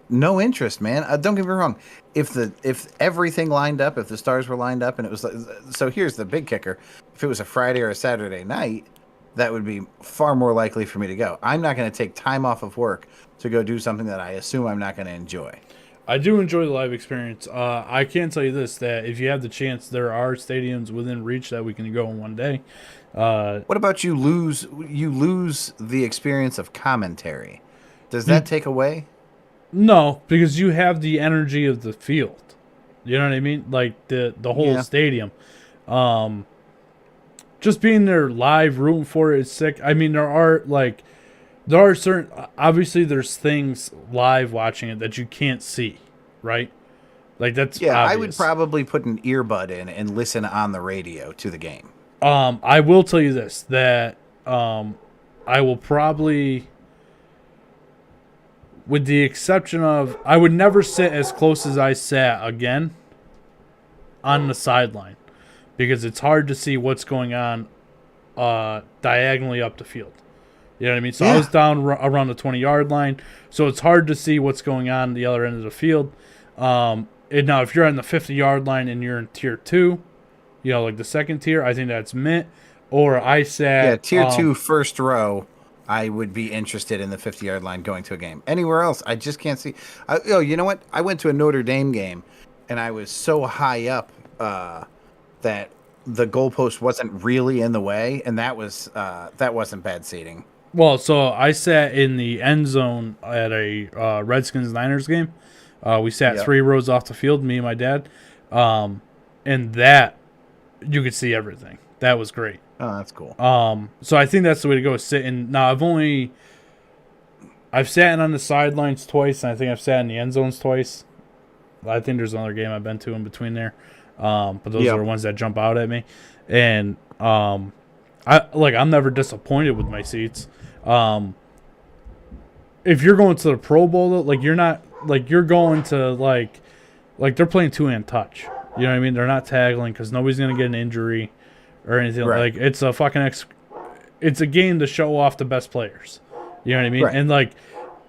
No interest, man. Don't get me wrong. If everything lined up, if the stars were lined up, and it was like, so here's the big kicker: if it was a Friday or a Saturday night, that would be far more likely for me to go. I'm not going to take time off of work to go do something that I assume I'm not going to enjoy. I do enjoy the live experience. I can tell you this, that if you have the chance, there are stadiums within reach that we can go in one day. What about you lose the experience of commentary? Does that take away? No, because you have the energy of the field. You know what I mean? Like the whole stadium. Just being there live, rooting for it is sick. I mean, there are certain, obviously there's things live watching it that you can't see, right? Like that's obvious. I would probably put an earbud in and listen on the radio to the game. I will tell you this, that I will probably, with the exception of, I would never sit as close as I sat again on the sideline. Because it's hard to see what's going on diagonally up the field. You know what I mean? So I was down around the 20-yard line, so it's hard to see what's going on the other end of the field. And now, if you're on the 50-yard line and you're in Tier 2, like the second tier, I think that's mint. Or I sat... Tier 2 first row, I would be interested in the 50-yard line going to a game. Anywhere else, I just can't see... you know what? I went to a Notre Dame game, and I was so high up... that the goalpost wasn't really in the way, and that wasn't bad seating. Well, so I sat in the end zone at a Redskins-Niners game. We sat 3 rows off the field, me and my dad, and that you could see everything. That was great. Oh, that's cool. So I think that's the way to go. Sit in. Now I've sat on the sidelines twice, and I think I've sat in the end zones twice. I think there's another game I've been to in between there. But those are the ones that jump out at me. And I'm never disappointed with my seats. If you're going to the Pro Bowl, though, you're going to they're playing 2-hand touch. You know what I mean? They're not tackling because nobody's gonna get an injury or anything. Right. Like it's a fucking it's a game to show off the best players. You know what I mean? Right. And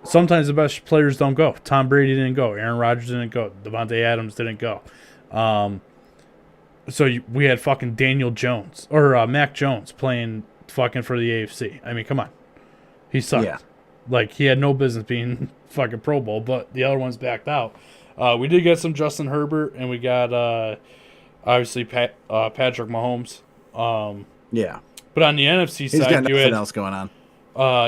sometimes the best players don't go. Tom Brady didn't go. Aaron Rodgers didn't go. Devontae Adams didn't go. So we had fucking Daniel Jones or Mac Jones playing fucking for the AFC. I mean, come on, he sucked. Yeah. He had no business being fucking Pro Bowl, but the other ones backed out. We did get some Justin Herbert, and we got obviously Patrick Mahomes. But on the NFC side, got nothing else going on.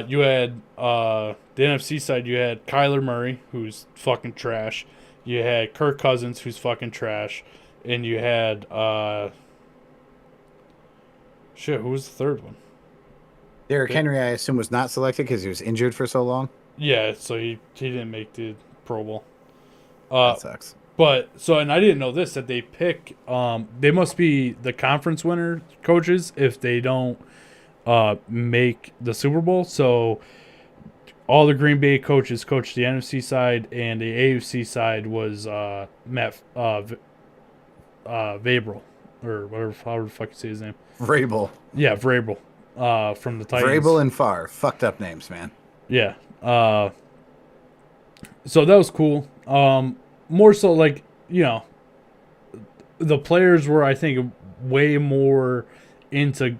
You had the NFC side. You had Kyler Murray, who's fucking trash. You had Kirk Cousins, who's fucking trash. And you had, who was the third one? Derrick Henry, I assume, was not selected because he was injured for so long. Yeah, so he didn't make the Pro Bowl. That sucks. And I didn't know this, that they pick, they must be the conference winner coaches if they don't make the Super Bowl. So all the Green Bay coaches coached the NFC side, and the AFC side was Matt Vrabel, or whatever, however the fuck you say his name. Vrabel. Yeah, Vrabel. From the Titans. Vrabel and Favre. Fucked up names, man. Yeah. So that was cool. More so, the players were, I think, way more into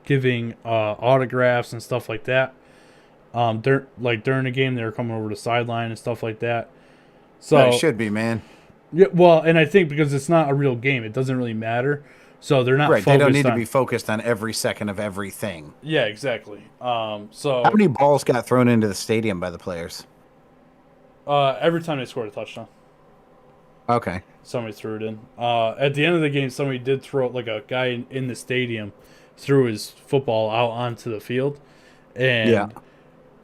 giving autographs and stuff like that. During the game, they were coming over the sideline and stuff like that. So it should be, man. Yeah, well, and I think because it's not a real game, it doesn't really matter. So they're not Right. focused They don't need on, to be focused on every second of everything. Yeah, exactly. So How many balls got thrown into the stadium by the players? every time they scored a touchdown, Okay. somebody threw it in. At the end of the game, somebody did throw, like a guy in the stadium threw his football out onto the field. And,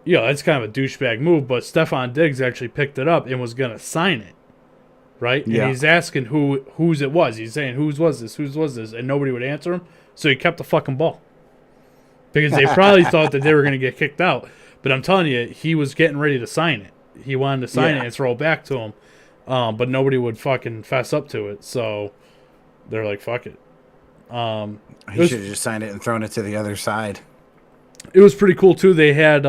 that's kind of a douchebag move, but Stephon Diggs actually picked it up and was going to sign it. Right? And he's asking whose it was. He's saying, whose was this? And nobody would answer him. So he kept the fucking ball. Because they probably thought that they were going to get kicked out. But I'm telling you, he was getting ready to sign it. He wanted to sign it and throw it back to him. But nobody would fucking fess up to it. So they're like, fuck it. He should have just signed it and thrown it to the other side. It was pretty cool, too. They had,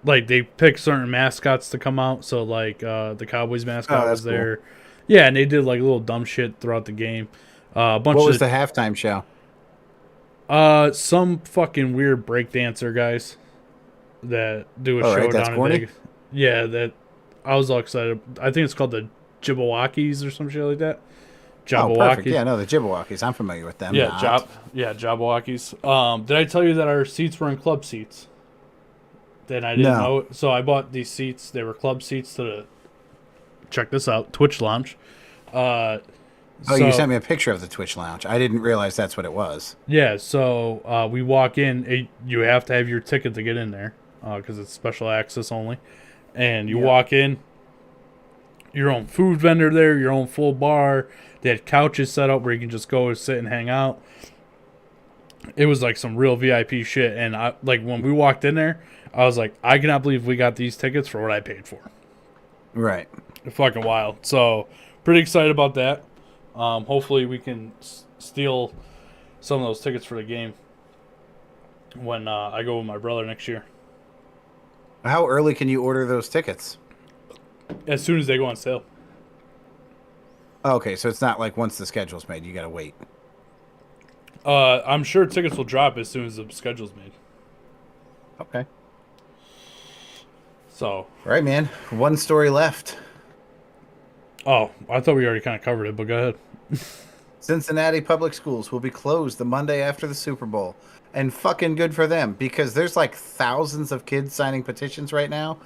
they picked certain mascots to come out. So, the Cowboys mascot was there. Cool. Yeah, and they did, little dumb shit throughout the game. What was the halftime show? Some fucking weird breakdancer guys that do a show down in Vegas. Yeah, that I was all excited. I think it's called the Jabberwockies or some shit like that. Jabberwockies. Oh, perfect. Yeah, no, the Jabberwockies. I'm familiar with them. Yeah, Jabberwockies. Did I tell you that our seats were in club seats? Then I didn't know it. So I bought these seats. They were club seats to the, check this out, Twitch Lounge. You sent me a picture of the Twitch Lounge. I didn't realize that's what it was. Yeah, so we walk in. You have to have your ticket to get in there because it's special access only. And you walk in, your own food vendor there, your own full bar. They had couches set up where you can just go and sit and hang out. It was some real VIP shit. And when we walked in there, I was like, I cannot believe we got these tickets for what I paid for. Right. Fucking wild. So pretty excited about that. Hopefully we can steal some of those tickets for the game when I go with my brother next year. How early can you order those tickets? As soon as they go on sale. Okay, so it's not once the schedule's made, you gotta wait. I'm sure tickets will drop as soon as the schedule's made. Okay. So. All right, man. One story left. Oh, I thought we already kind of covered it, but go ahead. Cincinnati public schools will be closed the Monday after the Super Bowl. And fucking good for them, because there's thousands of kids signing petitions right now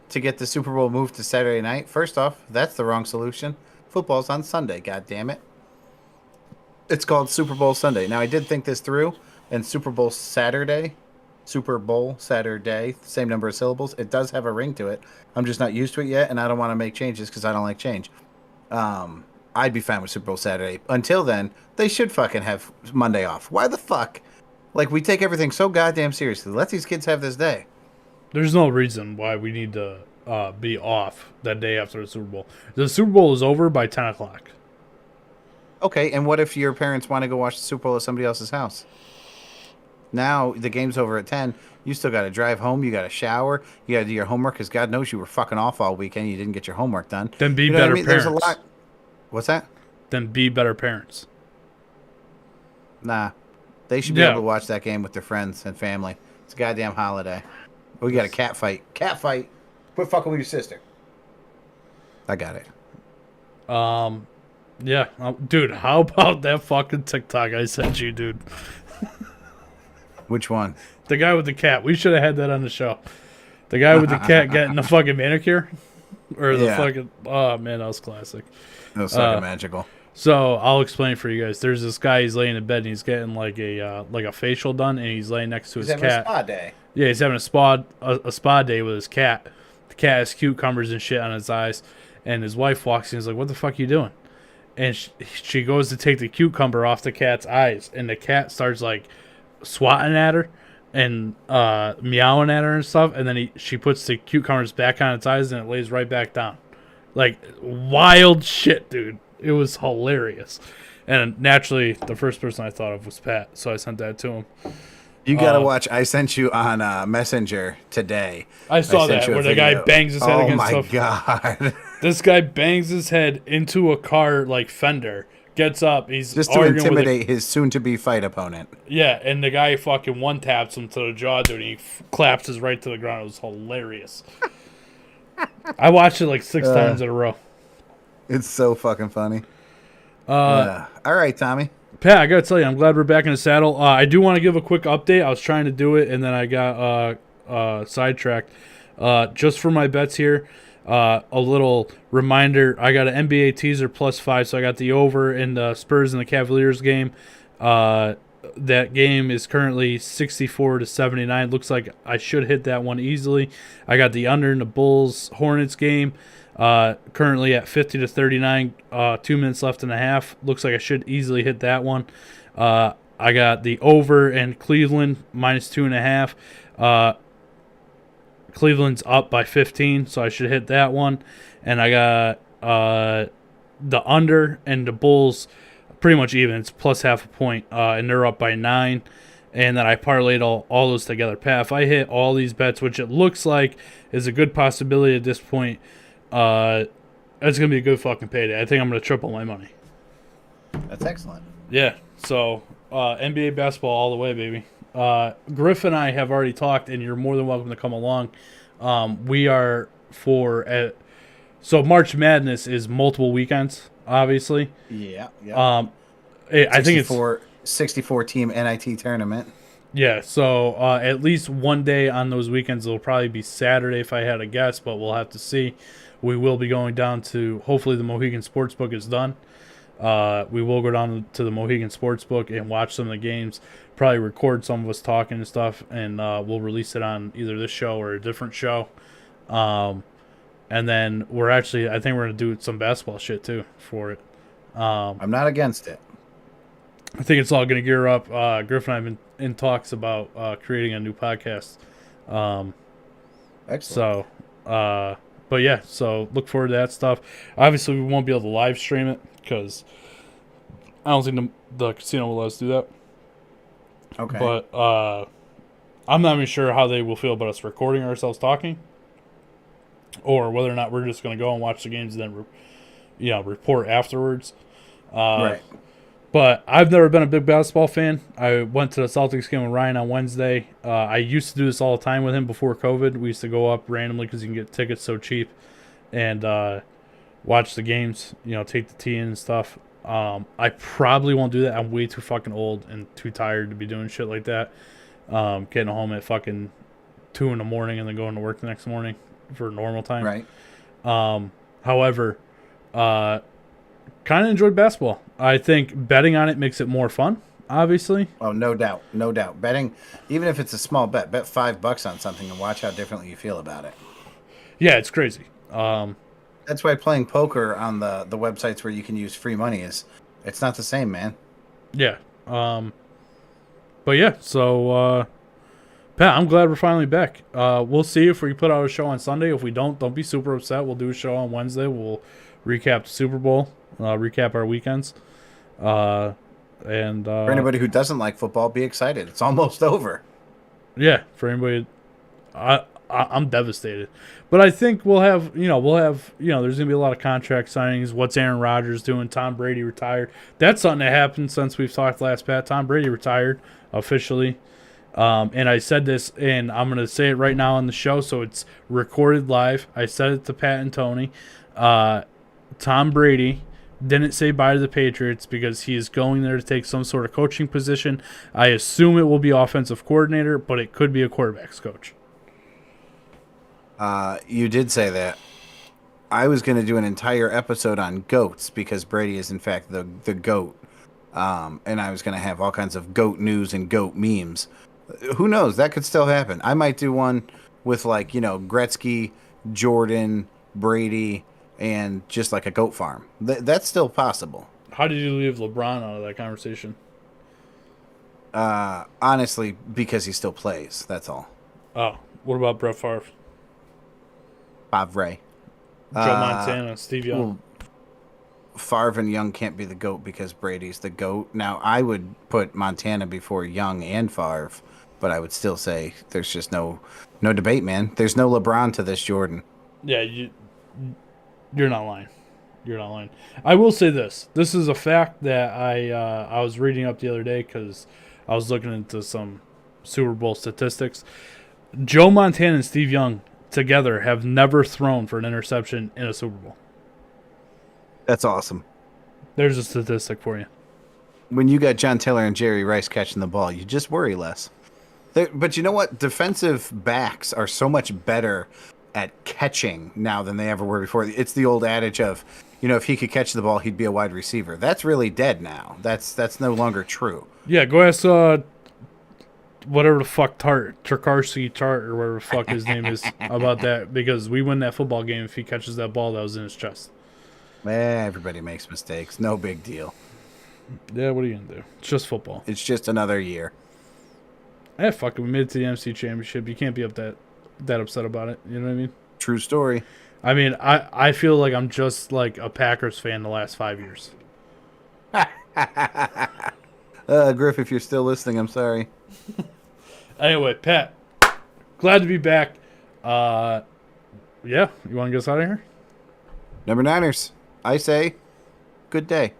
to get the Super Bowl moved to Saturday night. First off, that's the wrong solution. Football's on Sunday, god damn it. It's called Super Bowl Sunday. Now, I did think this through, and Super Bowl Saturday, same number of syllables. It does have a ring to it. I'm just not used to it yet, and I don't want to make changes because I don't like change. I'd be fine with Super Bowl Saturday. Until then, they should fucking have Monday off. Why the fuck? We take everything so goddamn seriously. Let these kids have this day. There's no reason why we need to be off that day after the Super Bowl. The Super Bowl is over by 10 o'clock. Okay, and what if your parents want to go watch the Super Bowl at somebody else's house? Now, the game's over at 10. You still got to drive home. You got to shower. You got to do your homework because God knows you were fucking off all weekend. You didn't get your homework done. Then be better parents. There's a lot. What's that? Then be better parents. Nah. They should be able to watch that game with their friends and family. It's a goddamn holiday. We got a cat fight. Cat fight. Quit fucking with your sister. I got it. Yeah. Dude, how about that fucking TikTok I sent you, dude? Which one? The guy with the cat. We should have had that on the show. The guy with the cat getting the fucking manicure? Or the fucking... Oh, man, that was classic. That was fucking magical. So I'll explain for you guys. There's this guy. He's laying in bed and he's getting a facial done, and he's laying next to his cat. He's having a spa day. Yeah, he's having a spa day with his cat. The cat has cucumbers and shit on his eyes, and his wife walks in. He's like, "What the fuck are you doing?" And she goes to take the cucumber off the cat's eyes, and the cat starts swatting at her and meowing at her and stuff. And then she puts the cucumbers back on its eyes, and it lays right back down. Wild shit, dude. It was hilarious. And naturally, the first person I thought of was Pat, so I sent that to him. You gotta watch. I sent you on Messenger today. I saw that where the guy bangs his head against stuff. Oh my god! This guy bangs his head into a car fender. Gets up. He's just to intimidate his soon-to-be fight opponent. Yeah, and the guy fucking one taps him to the jaw, dude. And he claps his right to the ground. It was hilarious. I watched it 6 times in a row. It's so fucking funny. All right, Tommy. Pat, I gotta tell you, I'm glad we're back in the saddle. I do want to give a quick update. I was trying to do it, and then I got sidetracked. Just for my bets here, a little reminder: I got an NBA teaser +5, so I got the over in the Spurs and the Cavaliers game. That game is currently 64-79. Looks like I should hit that one easily. I got the under in the Bulls Hornets game. Currently at 50-39, 2 minutes left in the half. Looks like I should easily hit that one. I got the over in Cleveland -2.5. Cleveland's up by 15, so I should hit that one. And I got the under and the Bulls pretty much even. It's +0.5 point, and they're up by 9. And then I parlayed all those together. Pat, if I hit all these bets, which it looks like is a good possibility at this point, it's going to be a good fucking payday. I think I'm going to triple my money. That's excellent. Yeah, so NBA basketball all the way, baby. Griff and I have already talked, and you're more than welcome to come along. We are so March Madness is multiple weekends, obviously. Yeah. I think it's 64 team NIT tournament. Yeah, so at least one day on those weekends. It'll probably be Saturday if I had a guess, but we'll have to see. We will be going down to, hopefully the Mohegan Sportsbook is done. We will go down to the Mohegan Sportsbook and watch some of the games, probably record some of us talking and stuff, and we'll release it on either this show or a different show. And then I think we're going to do some basketball shit too for it. I'm not against it. I think it's all going to gear up. Griff and I have been in talks about creating a new podcast. Excellent. So, but yeah, so look forward to that stuff. Obviously, we won't be able to live stream it because I don't think the casino will let us do that. Okay. But I'm not even sure how they will feel about us recording ourselves talking, or whether or not we're just going to go and watch the games and then, report afterwards. Right. But I've never been a big basketball fan. I went to the Celtics game with Ryan on Wednesday. I used to do this all the time with him before COVID. We used to go up randomly because you can get tickets so cheap and watch the games, take the tea in and stuff. I probably won't do that. I'm way too fucking old and too tired to be doing shit like that. Getting home at fucking 2 in the morning and then going to work the next morning for normal time. Right. However, kind of enjoyed basketball. I think betting on it makes it more fun, obviously. Oh, no doubt. Betting, even if it's a small bet $5 on something and watch how differently you feel about it. Yeah, it's crazy. That's why playing poker on the websites where you can use free money it's not the same, man. Yeah. But yeah, so Pat, I'm glad we're finally back. We'll see if we put out a show on Sunday. If we don't be super upset. We'll do a show on Wednesday. We'll recap the Super Bowl, recap our weekends. For anybody who doesn't like football, be excited. It's almost over. Yeah, for anybody, I'm devastated. But I think we'll have, there's going to be a lot of contract signings. What's Aaron Rodgers doing? Tom Brady retired. That's something that happened since we've talked last, Pat. Tom Brady retired officially. And I said this, and I'm going to say it right now on the show, so it's recorded live. I said it to Pat and Tony. Tom Brady didn't say bye to the Patriots because he is going there to take some sort of coaching position. I assume it will be offensive coordinator, but it could be a quarterback's coach. You did say that. I was going to do an entire episode on goats because Brady is, in fact, the GOAT. And I was going to have all kinds of GOAT news and GOAT memes. Who knows? That could still happen. I might do one with, Gretzky, Jordan, Brady, and just like a goat farm. That's still possible. How did you leave LeBron out of that conversation? Honestly, because he still plays. That's all. Oh, what about Brett Favre? Favre. Joe Montana, Steve Young. Well, Favre and Young can't be the GOAT because Brady's the GOAT. Now, I would put Montana before Young and Favre, but I would still say there's just no debate, man. There's no LeBron to this Jordan. Yeah, you're not lying. You're not lying. I will say this. This is a fact that I was reading up the other day because I was looking into some Super Bowl statistics. Joe Montana and Steve Young together have never thrown for an interception in a Super Bowl. That's awesome. There's a statistic for you. When you got John Taylor and Jerry Rice catching the ball, you just worry less. But you know what? Defensive backs are so much better at catching now than they ever were before. It's the old adage of, if he could catch the ball, he'd be a wide receiver. That's really dead now. That's no longer true. Yeah, go ask whatever the fuck Tarkarski Tart or whatever the fuck his name is about that, because we win that football game if he catches that ball that was in his chest. Everybody makes mistakes. No big deal. Yeah, what are you gonna do? It's just football. It's just another year. Fuck it, we made it to the MC Championship. You can't be that upset about it. You know what I mean? True story. I mean, I feel like I'm just like a Packers fan the last 5 years. Griff, if you're still listening, I'm sorry. Anyway, Pat, glad to be back. Yeah, you want to get us out of here? Number Niners, I say, good day.